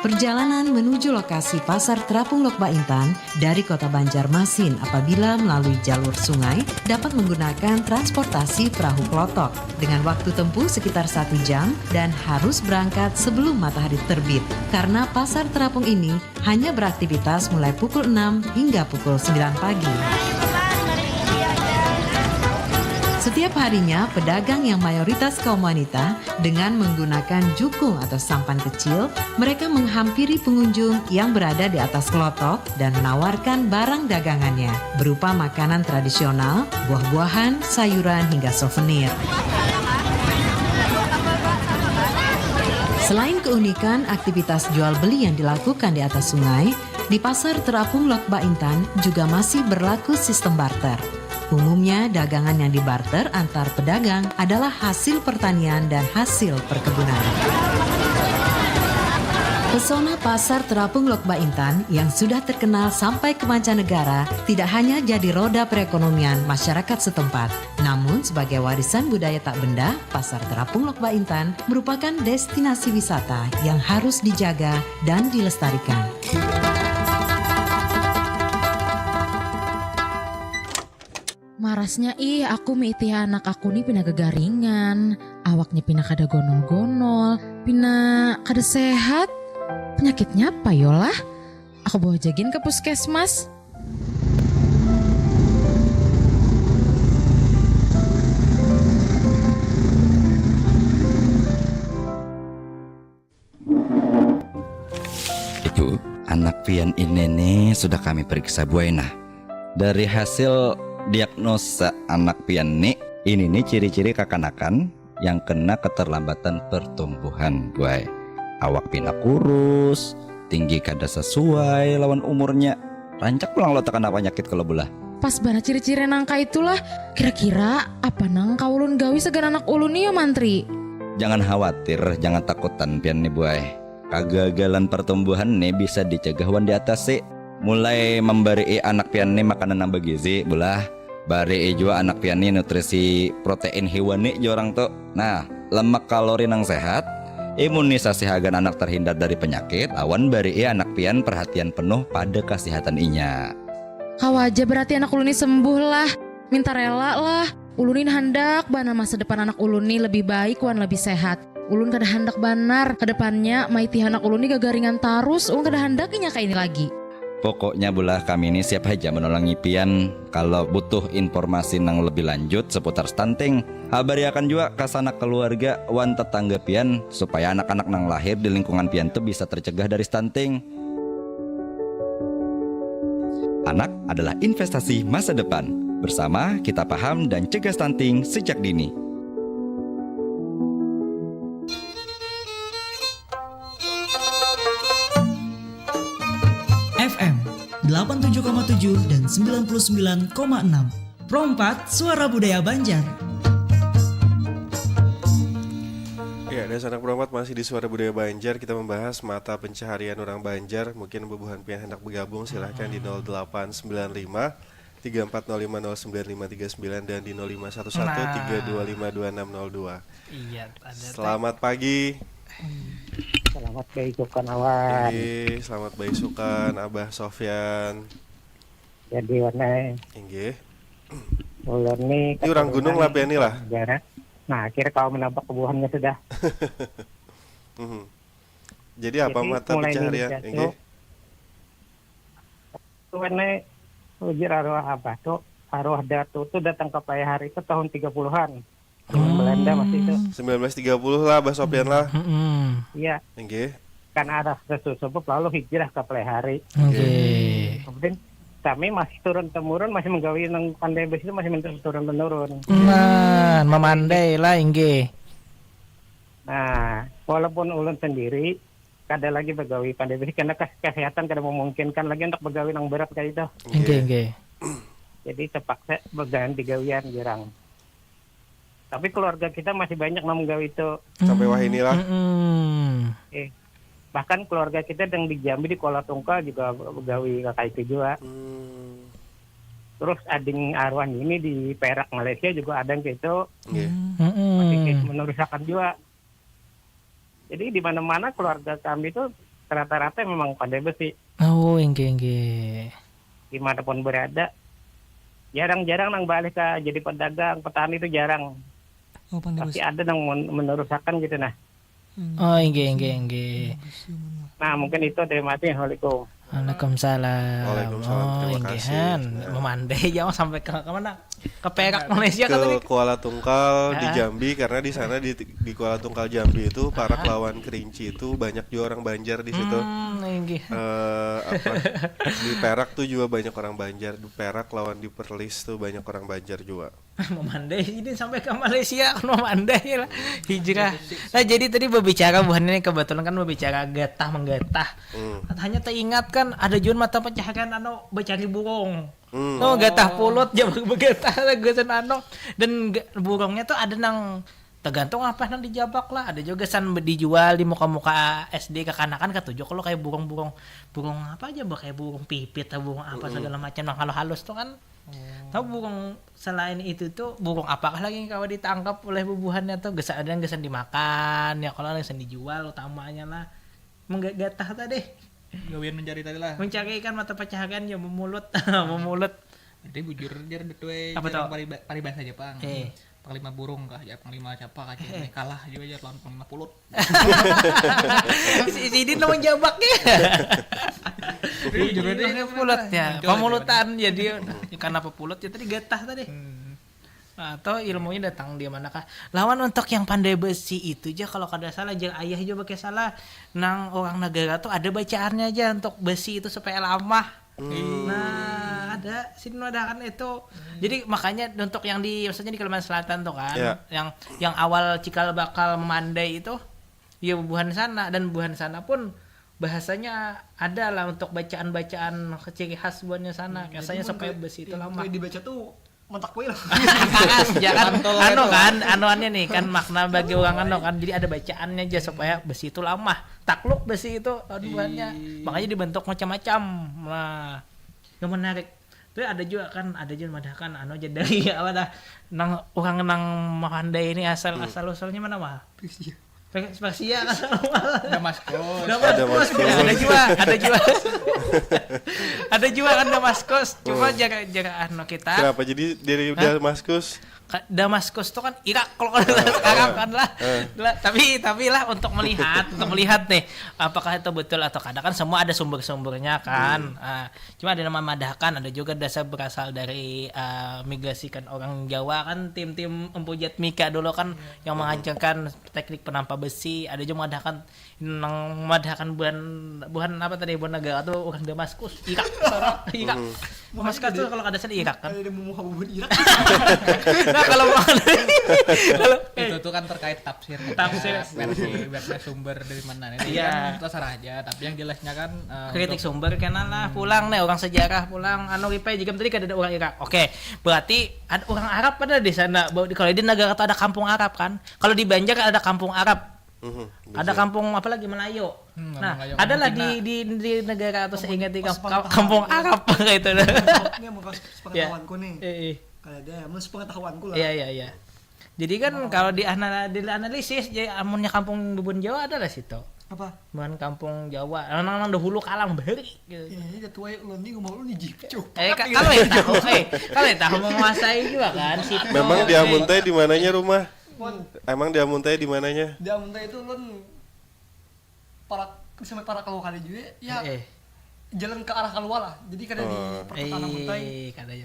Perjalanan menuju lokasi Pasar Terapung Lok Baintan dari Kota Banjarmasin apabila melalui jalur sungai dapat menggunakan transportasi perahu klotok dengan waktu tempuh sekitar 1 jam dan harus berangkat sebelum matahari terbit karena Pasar Terapung ini hanya beraktivitas mulai pukul 6 hingga pukul 9 pagi. Setiap harinya, pedagang yang mayoritas kaum wanita dengan menggunakan jukung atau sampan kecil, mereka menghampiri pengunjung yang berada di atas klotok dan menawarkan barang dagangannya berupa makanan tradisional, buah-buahan, sayuran, hingga souvenir. Selain keunikan aktivitas jual beli yang dilakukan di atas sungai, di Pasar Terapung Lok Baintan juga masih berlaku sistem barter. Umumnya dagangan yang dibarter antar pedagang adalah hasil pertanian dan hasil perkebunan. Pesona Pasar Terapung Lok Baintan yang sudah terkenal sampai ke mancanegara tidak hanya jadi roda perekonomian masyarakat setempat, namun sebagai warisan budaya tak benda, Pasar Terapung Lok Baintan merupakan destinasi wisata yang harus dijaga dan dilestarikan. Marasnya aku miiti anak aku nih pina gegaringan, awaknya pina kada gonol-gonol, pina kada sehat. Penyakitnya apa yolah? Aku bawa jagin ke puskesmas. Itu anak pian ini nih sudah kami periksa Bu Aina. Dari hasil diagnosa anak pian ini nih ciri-ciri kakanakan yang kena keterlambatan pertumbuhan buai. Awak pina kurus, tinggi kada sesuai lawan umurnya. Rancak pulang lo tekan apa penyakit kalau belah. Pas bana ciri-ciri nangka itulah, kira-kira apa nangka ulun gawi segan anak ulun nih ya mantri? Jangan khawatir, jangan takutan pian nih buai. Kegagalan pertumbuhan nih bisa dicegah wan di atas sih. Mulai memberi anak pian nih makanan nambah gizi belah. Bari juga anak pian nih nutrisi protein hewani jorang tuh. Nah, lemak kalori nang sehat, imunisasi agar anak terhindar dari penyakit, awan bari anak pian perhatian penuh pada kesehatan inya. Kawaja berarti anak ulun ini sembuh lah, minta rela lah. Ulunin hendak bana masa depan anak ulun ini lebih baik wan lebih sehat. Ulun kada handak banar kedepannya maiti anak ulun ini gagaringan tarus, ulun kada handaknya kayak ini lagi. Pokoknya belah kami ini siap aja menolongi pian kalau butuh informasi yang lebih lanjut seputar stunting. Habariakan juga ke sanak keluarga wan tetangga pian supaya anak-anak nang lahir di lingkungan pian tuh bisa tercegah dari stunting. Anak adalah investasi masa depan. Bersama kita paham dan cegah stunting sejak dini. FM 87,7 dan 99,6 Pro 4 Suara Budaya Banjar. Ya, dan sanak Pro 4 masih di Suara Budaya Banjar. Kita membahas mata pencaharian orang Banjar. Mungkin bubuhan pian hendak bergabung silahkan di 0895 34050959 dan di 0511 3252602. Iya, ada. Selamat pagi. Selamat baisukan awan. Selamat baisukan Abah Sofyan. Jadi warna Inggih. ulun nih. Ini orang gunung lah pian lah. Nah, akhirnya kau menambah kebuhannya sudah. Jadi apa mata pencaharian? Inggih. Warna ujir arwah apa tuh? Arwah datu tuh datang ke Playa Hari itu tahun 30-an. Belanda masih itu 1930 lah Abah Sofyan lah. iya Inggih. kan ada sebab lalu hijrah ke Playa Hari. Kemudian kami masih turun temurun masih menggawi nang pandai besi itu masih turun menurun. Memandai lah inggih. Nah, walaupun ulun sendiri kada lagi begawi pandai besi karena kesehatan kada memungkinkan lagi untuk begawi nang berat kayak itu. Inggih. Jadi terpaksa berganti gawian jarang. Tapi keluarga kita masih banyak nang menggawi itu. Sampai wah inilah. Bahkan keluarga kita yang di Jambi di Kuala Tungkal juga begawi kakak itu juga. Terus ading arwah ini di Perak Malaysia juga ada yang gitu. Masih meneruskan juga. Jadi di mana-mana keluarga kami itu rata-rata memang pandai besi. Oh, inggih. Dimanapun berada. Jarang-jarang nang balik ke jadi pedagang, petani itu jarang. Tapi ada yang meneruskan gitu nah. Oh, inggih. Nah, mungkin itu terima kasih. Assalamualaikum. Waalaikumsalam. Waalaikumsalam, terima kasih. Memandai jangan sampai ke mana? Ke Perak Malaysia ke katanya. Kuala Tungkal di Jambi karena di sana di Kuala Tungkal Jambi itu para lawan Kerinci itu banyak juga orang Banjar di situ. Di Perak tuh juga banyak orang Banjar. Di Perak lawan di Perlis tuh banyak orang Banjar juga. Memandai ini sampai ke Malaysia memandai lah hijrah. Nah, jadi tadi berbicara buhan ini kebetulan kan berbicara getah menggetah. Hanya teringat kan ada juga mata pencaharian bercari burung. No getah pulut jam begetah gesan dan burungnya tuh ada nang tergantung apa nang dijabak lah. Ada juga san dijual di muka-muka SD kekanakan ketujuh kalau kayak burung apa aja kayak burung pipit atau burung apa segala macam nang halus tuh kan. Tahu burung selain itu tuh burung apakah lagi yang kalau ditangkap oleh bubuhannya tuh gesan dimakan ya kalau gesan dijual utamanya lah menggetah tadi gawian mencari tadi lah mencari ikan mata pencaharian ya memulut jadi bujur jar detuwe apa tuh paribas aja pang panglima burung kah ya panglima siapa kah kalah juga jar lawan panglima pulut ini namanya jabaknya bujurnya pulut ya pemulutan jadi karena pepulut ya tadi getah tadi atau ilmunya datang di manakah lawan untuk yang pandai besi itu aja kalau kada salah jangan ayah juga pakai salah nang orang negara tuh ada bacaannya aja untuk besi itu supaya lama. Nah ada sini ada kan itu jadi makanya untuk yang di maksudnya di Kalimantan Selatan tuh kan yang awal cikal bakal memandai itu ya bubuhan sana dan bubuhan sana pun bahasanya ada lah untuk bacaan-bacaan ciri khas buahnya sana biasanya supaya besi itu lama dibaca tuh mentak gue lah. Jangan anuannya nih kan makna bagi orang kan jadi ada bacaannya aja supaya besi itu lama takluk besi itu aduannya makanya dibentuk macam-macam. Nah yang menarik tapi ada juga madahkan jadi dari apa dah nang orang nang Mahanda ini asal usulnya mana mah Persia Damaskus ada juga kan Damaskus cuma jaga kita kenapa jadi dari Damaskus Damaskus tuh kan Irak kalau sekarang kan lah. Tapi lah untuk melihat nih apakah itu betul atau kadang kan semua ada sumber-sumbernya kan. Cuma ada nama Madakan, ada juga dasar berasal dari migrasikan orang Jawa kan, tim-tim Empu Jatmika dulu kan yang mengajarkan teknik penampa besi. Ada juga Madakan buhan apa tadi, buhan negara tuh orang Damaskus, Irak. Damaskus tuh kalau ada di Irak kan. Ada mau hubungan Irak. Nah kalau itu tuh kan terkait tafsir versi sumber dari mana ini kan terserah aja, tapi yang jelasnya kan kritik sumber karena lah pulang nih orang sejarah pulang ripai jika tadi kan ada orang Irak. Oke, berarti ada orang Arab pada di sana. Kalau di negara itu ada kampung Arab kan. Kalau di Banjar ada kampung Arab. Ada kampung apa lagi Melayu. Nah, adalah di negara atau seingat kampung Arab kayak itu. Ini mau pengetahuanku nih. Ada, menurut pengetahuanku lah. Iya. Jadi kan kalau dianalisis jadi amunnya kampung Bubun Jawa adalah situ. Apa? Bukan kampung Jawa. Nang dahulu kalang beri gitu. Ini tuh ulun nih ngomong lu nih jipcuk. Kalau tahu menguasai juga kan situ. Memang di Amun teh di mananya rumah? Emang di Amun teh di mananya? Di Amun teh itu ulun para keluar kali juga ya. Jalan ke arah keluar lah. Jadi kada di perkotaan Amun teh.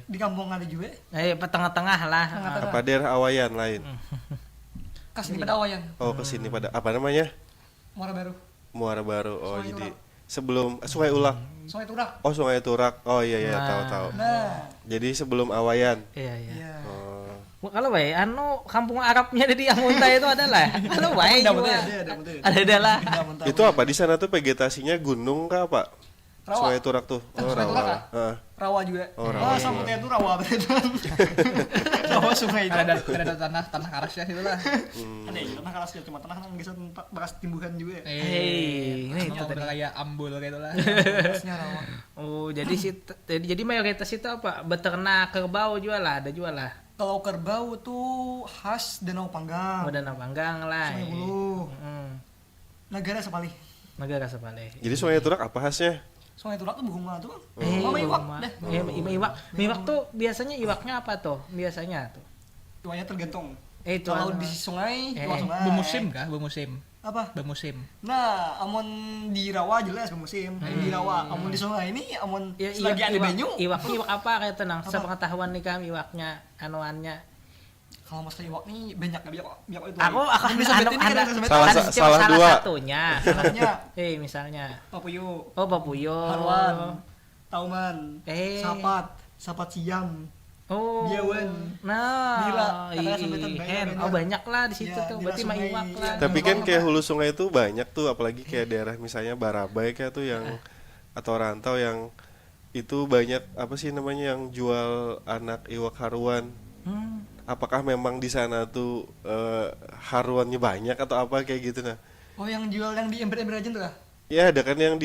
Di kampung ada juga. Tengah-tengah lah. Apa daerah Awayan lain? Kesini pada Awayan. Oh, kesini pada apa namanya? Muara Baru. Oh, Sungai jadi Turak. sebelum Sungai Ulak. Sungai Turak. Oh, Sungai Turak. Oh iya tahu. Nah. Jadi sebelum Awayan. Iya. Oh. Kalau bae kampung Arabnya di Amunta itu adalah. Kalau bae ada lah. Itu apa di sana tuh vegetasinya gunung kah apa? Rawa. Sungai Turak tuh. Oh, Sungai Turak kah? Rawa juga. Oh, rawa. Samutnya itu rawa beneran. Rawa sungai itu. ada tanah karasnya situ lah. Ada tanah karasnya cuma tanah yang bisa bekas timbuhan juga. Ini itu tadi kayak ambul gitu lah. Karasnya rawa. Oh, jadi mayoritas itu apa? Beternak kerbau jual lah, ada jual lah. Kalau kerbau tuh khas Danau Panggang. Danau Panggang lah. Sungai Hulu. Negara Sepale. Jadi Sungai Turak apa khasnya? Sungai Turak tuh bunga tuh. Iwak. Iwak tuh biasanya iwaknya apa tuh? Biasanya tuh. Iwaknya tergantung. Kalau di sungai, iwak sungai. Bermusim. Apa? Bermusim. Nah, amun di rawa jelas bermusim. Di rawa, amun di sungai ini amun selagi ada banyu. Iwak apa kayak tenang. Sepengetahuan nih kami iwaknya anuannya. Kalau masalah iwak nih banyak itu. Aku salah dua satunya. Misalnya Papuyo. Oh, Papuyo. Harwan. Tauman. Sapat siam. Oh. Biawan. Nah. Nila. Banyak lah di situ tuh. Berarti mah iwak lah. Tapi kan kayak hulu sungai itu banyak tuh, apalagi kayak daerah misalnya Barabai kayak tuh yang atau rantau yang itu banyak apa sih namanya yang jual anak iwak haruan. Apakah memang di sana tuh haruannya banyak atau apa kayak gitu nah? Oh, yang jual yang di ember-ember aja tuh lah. Ya ada kan yang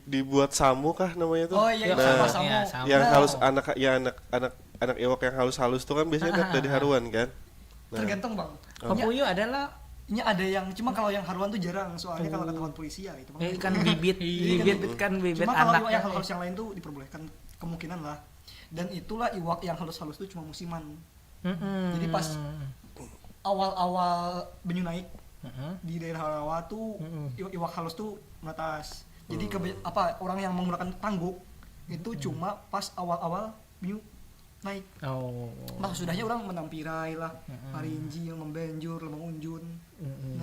dibuat samu kah namanya tuh? Oh iya, samu. Yang halus anak iwak yang halus-halus tuh kan biasanya dari haruan kan? Nah. Tergantung bang. Papuyo adalah ini ada yang cuma kalau yang haruan tuh jarang soalnya kalau ketahuan polisi ya itu kan bibit cuma anak. Kalau iwak yang halus yang lain tuh diperbolehkan kemungkinan lah. Dan itulah iwak yang halus-halus tuh cuma musiman. Jadi pas awal-awal banyu naik di daerah rawa tuh iwak halus tuh menetas. Jadi orang yang menggunakan tangguk itu cuma pas awal-awal banyu naik. Nah sudahnya orang menampirai lah, parinji, yang membenjur, lemang unjun.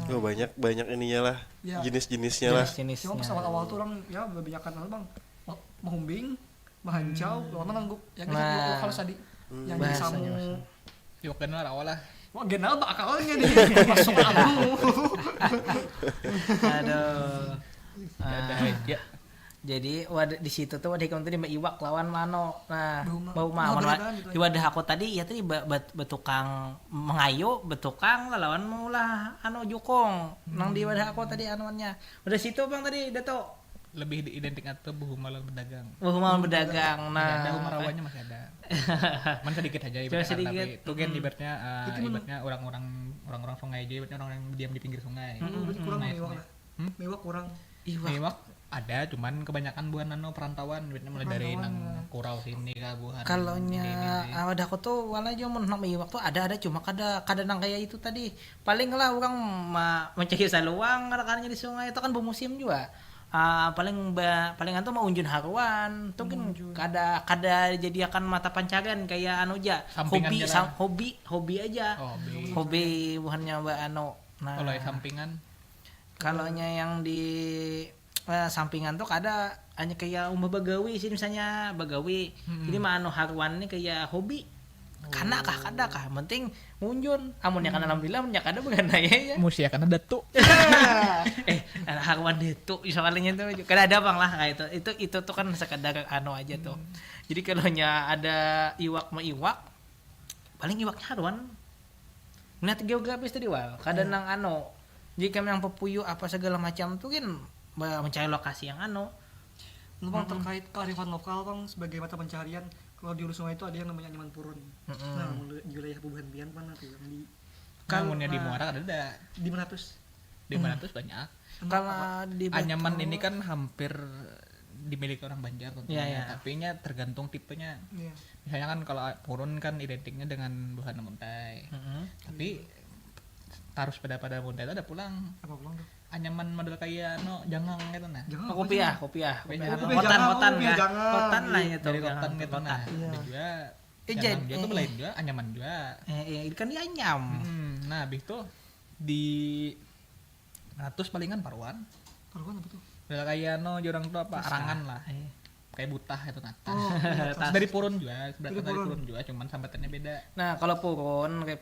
Oh banyak ininya lah, jenis-jenisnya lah. Cuma pas awal-awal tuh orang ya kebanyakan bang mahumbing, mahancau, lama nangguk. Yang iwak halus tadi, yang jadi samu. Iwak kenal rawa lah. Wah genal akalnya nih masuk aku. Aduh. Ya. Jadi di situ tuh wadah tadi iwak lawan mano. Nah, bau di wadah aku tadi ya tadi betukang mengayu, betukang lawan mula jukong. Nang di wadah aku tadi anuannya. Udah situ Bang tadi Dato. Lebih identik atau buhumalan berdagang. Nah, ada rawanya masih ada. Man sedikit aja ibaratnya, tapi itu kan ibaratnya orang sungai aja, ibaratnya orang yang diam di pinggir sungai. Kurang mewah lah. Mewah kurang. Mewah Ada, cuman kebanyakan buhan perantauan, mulai dari nang Kurau sini ke buhan. Kalau nya ada aku tuh wala aja mun nama waktu ada cuma kada nang kayak itu tadi. Paling lah orang mencari saluang karena di sungai itu kan bermusim juga. Paling antu mau unjun haruan tuh kan kada jadi akan mata pencarian kayak anu aja hobi aja hobi bukannya mbak anu. Nah kalau sampingan yang di sampingan tuh ada hanya kayak bagawi sih misalnya bagawi jadi mah anu haruan ini kayak hobi karena kada penting munjun amunnya kan alhamdulillah munnya kada bukan ya musia karena datu haruan itu soalnya tuh kada ada bang lah kayak itu tuh kan sekadar anu aja tuh jadi kalau nya ada iwak paling iwaknya haruan melihat geografis tadi kada nang anu jika yang pepuyu apa segala macam tuh kan mencari lokasi yang anu. Bang terkait kearifan lokal bang sebagai mata pencarian kalau di Hulu Sungai itu ada yang namanya Anyaman Purun. Nah di wilayah Bubuhan Bian mana tuh yang di kalau di Muara ada di mana tuh? Di mana tuh banyak. Kalau di Anyaman ini kan hampir dimiliki orang Banjar tentunya, tapi nya tergantung tipenya. Misalnya kan kalau Purun kan identiknya dengan buhan muntai. Tapi tarus pada muntai itu ada pulang. Apa pulang tuh? Anyaman model kayak jangang gitu nah. Kopiah. Kotan lah ya dari kotan gitu nah. Ada juga jangang dia tuh belain juga anyaman juga. Ini kan dia anyam. Nah, habis itu di ratus palingan paruan. Paruan apa tuh? Model kayak jorang tuh apa arangan lah. Kayak butah itu nah. Dari Purun juga, sebenarnya dari Purun juga, cuman sambatannya beda. Nah, kalau Purun kayak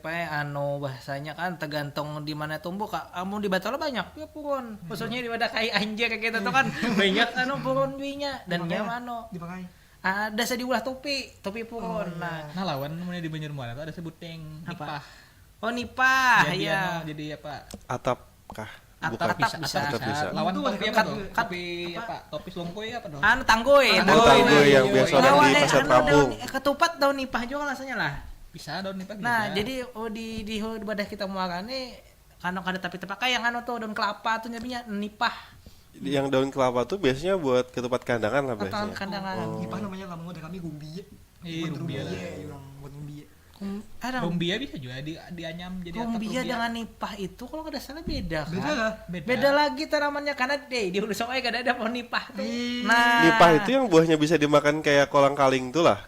bahasanya kan tergantung di mana tumbuh. Kamu di Batola banyak ya Purun. Khususnya di pada kayak anjir kayak gitu tuh kan banyak Purun duinya dan nya dipakai. Ada sediulah topi Purun. Nah, lawan namanya di Banjarmuara tuh ada sebuteng nipah. Oh, nipah ya. Jadi apa? Atap kah? Atap bisa. Lawan topi apa tuh? Topi selongkoy apa dong? Tanggoy yang biasa ada di pasar Kampung. Ketupat daun nipah juga rasanya lah. Bisa daun nipah. Nah, jadi di badah kita muarane kan ada tapi pakai yang tuh daun kelapa tuh nyebutnya nipah. Yang daun kelapa tuh biasanya buat ketupat kandangan lah biasanya. Kandangan. Nipah namanya lamun ada kami gumbi. Gumbia lah. Gumbia bisa juga dianyam jadi Gumbia dengan nipah itu kalau kada salah beda kan? Beda lagi tanamannya karena di Hulu Sungai kada ada pohon nipah tuh. Nah, nipah itu yang buahnya bisa dimakan kayak kolang-kaling tuh lah.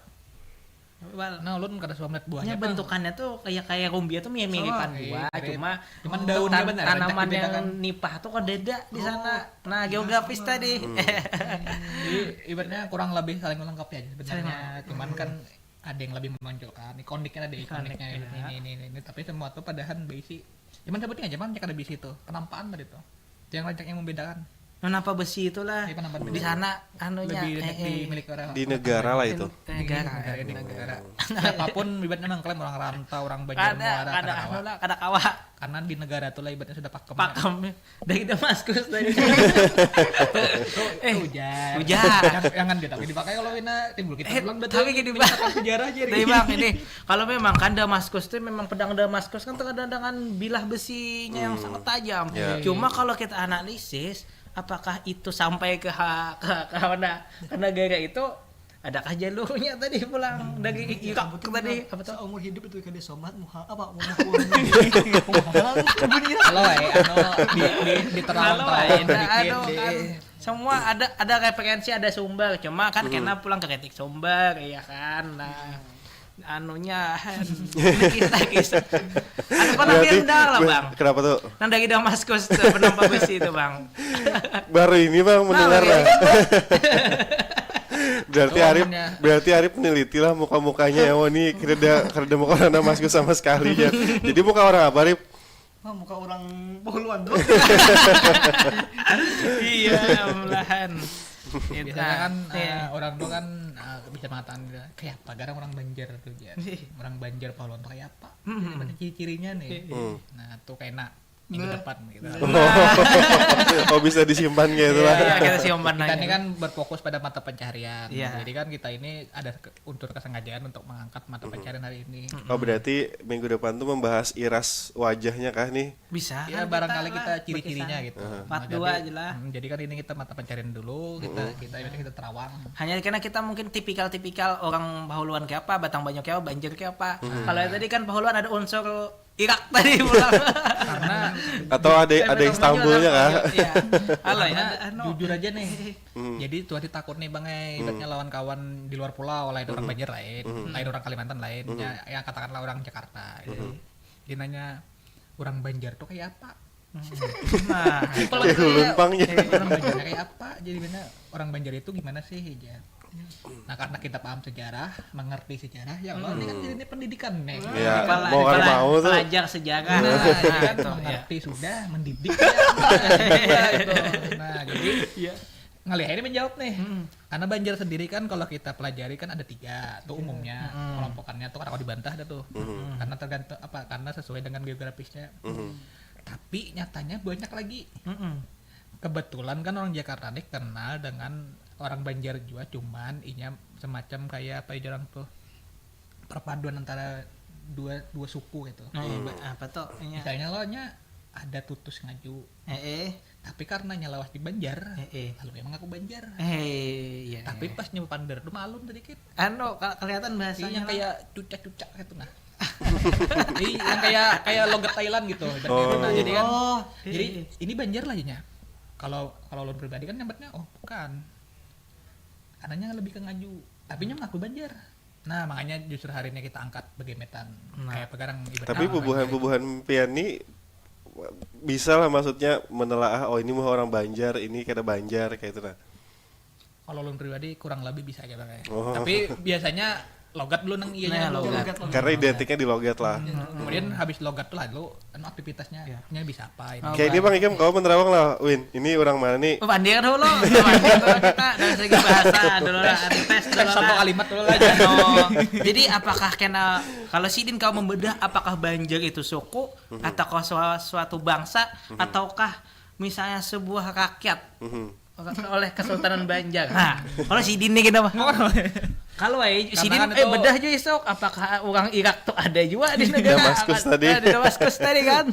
Nah, ulun kada suka melihat buahnya. Bentukannya tuh kayak gumbia tuh mirip-miripan buah, cuma daunnya benar. Tanaman yang nipah tuh kada ada di sana. Nah, geografis tadi. Jadi ibaratnya kurang lebih saling melengkapi aja sebenarnya. Cuman kan ada yang lebih menonjolkan ikoniknya ini tapi semua tuh padahal basic cuman sebutin aja ada besi itu penampakan tadi tuh yang yang membedakan kenapa besi itulah di sana anunya dimiliki orang di negara lah itu negara apapun ibaratnya nangklaim orang rantau orang Banjarmuara kada kawa karena di negara tuh lah ibaratnya sudah pakem dari Damaskus dari hujan jangan dia tapi dipakai kalau ini timbul kita pulang tapi gini bang sejarah aja bang ini kalau memang kan Damaskus itu memang pedang Damaskus kan terkadang dengan bilah besinya yang sangat tajam cuma kalau kita analisis apakah itu sampai ke negara itu adakah jalurnya tadi pulang dari Irak tadi apa tuh umur hidup itu kada somat muha apa kalau di terang kan semua ada referensi ada sumber cuma kan kena pulang ke titik sumber ya kan nah anunya kita kisah apa nanti lah bang kenapa tuh nang dari Damaskus penampak besi itu bang baru ini bang mendengar lah berarti Arif meneliti lah muka-mukanya ya ini kereda muka orang Damaskus sama sekali ya jadi muka orang apa Arif? Muka orang Pahuluan tuh iya melahan biasanya kan orang tuh kan bisa mengatakan kayak apa garang orang Banjar tuh ya orang Banjar Pahuluan tuh kayak apa ciri-cirinya nih nah tuh kayak minggu depan gitu. Oh bisa disimpan gitu lah. Iya, kita simpan Kita aja. ini kan berfokus pada mata pencarian. Iya. Jadi kan kita ini ada unsur kesengajaan untuk mengangkat mata pencarian hari ini. Oh berarti minggu depan tuh membahas iras wajahnya kah nih? Bisa. Ya kan barangkali lah, kita ciri-cirinya berkisah. gitu. Part Nah, 2 jadi- aja lah. Jadi kan ini kita mata pencarian dulu, kita terawang. Hanya karena kita mungkin tipikal orang Bahuluan kayak apa, Batang Banyu kayak apa, Banjar kayak apa. Kalau yang tadi kan Bahuluan ada unsur Irak tadi pulang. Karena Atau ada Istanbulnya kah? Iya. Halo ya. karena jujur aja nih. Jadi tuh hati takut nih Bang, ibaratnya lawan kawan di luar pulau, lain orang Banjar lain, lain orang Kalimantan lain, yang katakanlah orang Jakarta. Dia nanya orang Banjar tuh kayak apa? Nah, simpel Kayak aja ya. lumpangnya. Orang Banjar kayak apa? Jadi benar orang Banjar itu gimana sih? Ya. Nah karena kita paham sejarah, mengerti sejarah, ya Allah ini kan ini pendidikan nih. Iya, mau kan mau tuh. Pelajar sejarah. Nah, ya kan Gitu, mengerti sudah, mendidik ya. Gitu. Nah jadi ngelihat ini menjawab nih. Karena Banjar sendiri kan kalau kita pelajari kan ada 3 tuh umumnya kelompokannya tuh kalau dibantah ada tuh. Karena tergantung apa? Karena sesuai dengan geografisnya. Tapi nyatanya banyak lagi. Kebetulan kan orang Jakarta nih kenal dengan orang Banjar juga, cuman inya semacam kayak apa ya orang tuh perpaduan antara dua suku gitu. Apa tuh? Misalnya lo nya ada tutus ngaju, tapi karena nyalawas di Banjar, lalu emang aku Banjar. Iya. Tapi pas nyoba pander tuh malum sedikit. Anu kelihatan Yang bahasanya kayak cucak-cucak gitu nah. Yang kayak logat Thailand gitu. Nah, jadi kan jadi ini Banjar lah jadinya. Kalau lo pribadi kan nyebutnya bukan. Anaknya lebih ke ngaju, tapi nya mengaku Banjar. Nah, makanya justru hari ini kita angkat begemetan kayak pegarang ibarat. Tapi bubuhan pian nih bisa lah maksudnya menelaah ini mah orang Banjar, ini kada Banjar kayak itu nah. Kalau lo pribadi kurang lebih bisa aja Bang. Oh. Tapi biasanya logat dulu nang iyanya dulu. Karena identiknya di logat lah. Kemudian habis logat tuh lalu aktivitasnya nya bisa apa ini. Kayak dia Bang Ikam kau menerawang lah, Win. Ini orang mana nih? Pandir dulu, pandir dulu kita dari segi bahasa dulu lah, tes dulu Satu lah. kalimat dulu lah. Jadi apakah kena kalau Sidin kau membedah apakah Banjar itu suku ataukah suatu bangsa ataukah misalnya sebuah rakyat oleh Kesultanan Banjar. Nah, kalau Sidin nih kita mah. Kalau Sidin kan itu- bedah juga esok apakah orang Irak tuh ada juga di negara Damaskus tadi. Di Damaskus tadi kan.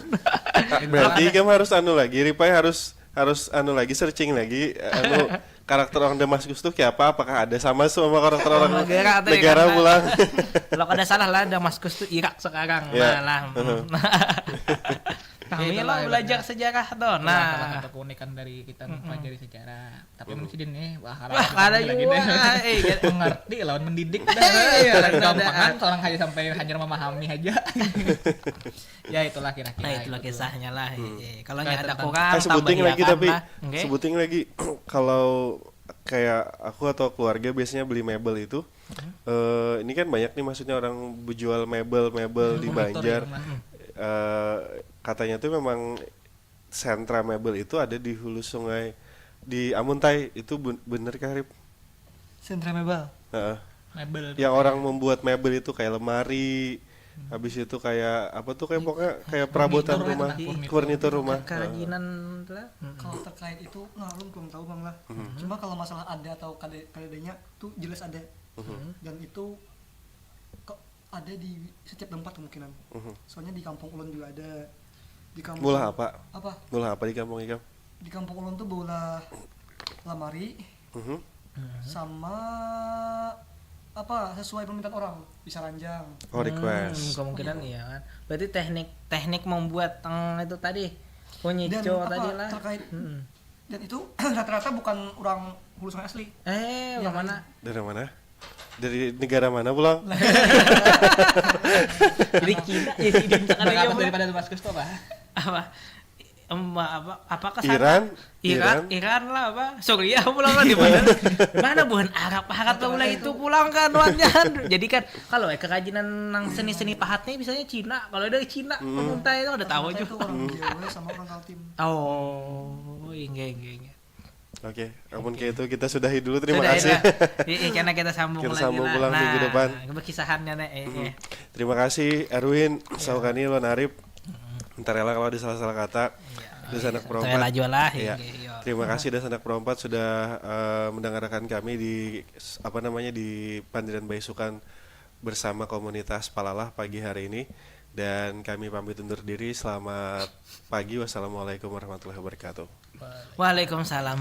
Berarti Ikam harus anu lagi, Ripai harus anu lagi searching lagi karakter orang Damaskus tuh kayak apa? Apakah ada sama karakter orang Negara atau negara kan, pulang? Kalau ada salah lah Damaskus tuh Irak sekarang. Ya. Malah. Kami Itulah lo belajar sejarah tuh. Nah, Nah, keunikan dari kita mempelajari sejarah. Tapi mungkin nih ada lagi juga. deh. Mengerti lawan mendidik dah. Iya, Gampangan seorang hanya sampai hanya memahami aja. Ya itulah kira-kira. Nah, itulah itu. kisahnya lah. Kalau Kayak ada tentang- kurang Sebutin tambah lagi hiakan tapi lah. Oke. sebutin lagi kalau kayak aku atau keluarga biasanya beli mebel itu ini kan banyak nih maksudnya orang berjual mebel di Banjar. Katanya tuh memang sentra mebel itu ada di hulu sungai di Amuntai itu bener kah Rip? Sentra mebel. Heeh. Mebel. Yang orang membuat mebel itu kayak lemari, habis itu kayak apa tuh kayak pokoknya kayak perabotan Furnitur rumah, lah, furnitur rumah. Kerajinan lah. Kalau terkait itu belum tahu Bang lah. Cuma kalau masalah ada atau kadenya tuh jelas ada. Dan itu kok ada di setiap tempat kemungkinan. Soalnya di Kampung Ulun juga ada. Di kampung Mulah apa? Apa? Mulah apa di kampung Ikam? Di Kampung Ulun tuh bola lamari sama apa sesuai permintaan orang, bisa ranjang. Oh request. Kemungkinan iya kan. Berarti teknik membuat itu tadi Dan kunyico apa tadi lah. terkait dan itu rata-rata bukan orang Hulu Sungai asli. Yang mana? Dari mana? Dari negara mana pulang? Jadi Cina ya sih Berapa daripada Damaskus tuh apa? Apakah Iran lah apa? Suriah pulang lah di mana? Mana bukan Arab pulang itu pulang kan uangnya. Jadi kan kalau kerajinan nang seni-seni pahat nih misalnya Cina, kalau dari Cina pemuntai itu udah tahu Itu juga. orang Jawa sama orang Kaltim. Oh, enggak. Oke, ampun kayak itu kita sudahi dulu. Terima Sudah, kasih. Iya, karena kita sambung Kita lagi sambung lah. pulang minggu depan. Berkisahannya nih. Terima kasih Erwin, Saukani, Lon Arif. Entar rela kalau ada salah-salah kata. Dasanak Perompat. Saya laju lah. Iya. Terima kasih Dasanak Perompat sudah mendengarkan kami di di Pandiran Baisukan bersama komunitas Palalah pagi hari ini, dan kami pamit undur diri. Selamat pagi. Wassalamualaikum warahmatullahi wabarakatuh. Waalaikumsalam.